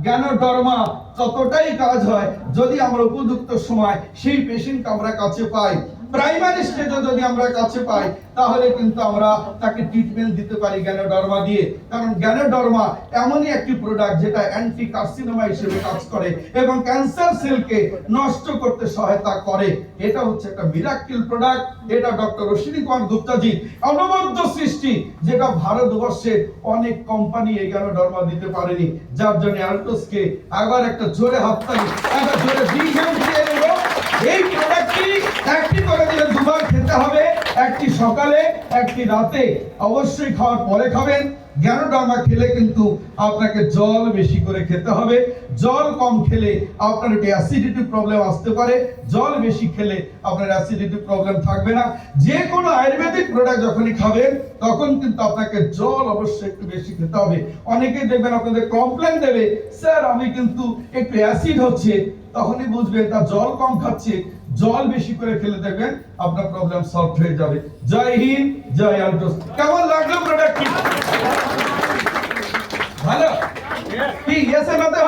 জ্ঞানোডর্মা ততটাই কাজ হয় যদি আমরা উপযুক্ত সময় সেই পেশেন্টকে আমরা কাছে পাই। প্রাইমারি স্টেজে যদি আমরা কাছে পাই তাহলে কিন্তু আমরা তাকে ট্রিটমেন্ট দিতে পারি জ্ঞানোডর্মা দিয়ে। কারণ জ্ঞানোডর্মা এমনই একটি প্রোডাক্ট যেটা অ্যান্টি কার্সিনোমা হিসেবে কাজ করে এবং ক্যান্সার সেলকে নষ্ট করতে সহায়তা করে। এটা হচ্ছে একটা মিরাক্কেল প্রোডাক্ট। এটা ডক্টর অশ্বিনী কুমার গুপ্তাজি অনবদ্য সৃষ্টি, যেটা ভারতবর্ষে অনেক কোম্পানি এই জ্ঞানোডর্মা দিতে পারেনি। যার জন্য অ্যালটোসকে আবার একটা জোরে হাততালি, একটা জোরে বিগ হ্যান্ড দিয়ে নেব। এই প্রোডাক্টটি একটি করে দিলে দুবার খেতে হবে, একটি সকালে একটি রাতে, অবশ্যই খাওয়ার পরে খাবেন। জ্ঞানোডর্মা খেলে কিন্তু আপনাকে জল বেশি করে খেতে হবে। জল কম খেলে আপনার একটু অ্যাসিডিটি প্রবলেম আসতে পারে, জল বেশি খেলে আপনার অ্যাসিডিটি প্রবলেম থাকবে না। যে কোনো আয়ুর্বেদিক প্রোডাক্ট যখনই খাবেন তখন কিন্তু আপনাকে জল অবশ্যই একটু বেশি খেতে হবে। অনেকেই দেখবেন আপনাদের কমপ্লেন দেবে, স্যার আমি কিন্তু একটু অ্যাসিড হচ্ছে, তখনই বুঝবেন তার জল কম খাচ্ছে। জল বেশি করে খেলে দেখবেন আপনার প্রবলেম সলভ হয়ে যাবে। জয় হিন্দ, জয় অ্যালটোস। কেমন লাগলো প্রোডাক্ট? ভালো কি? ইয়েস এর মধ্যে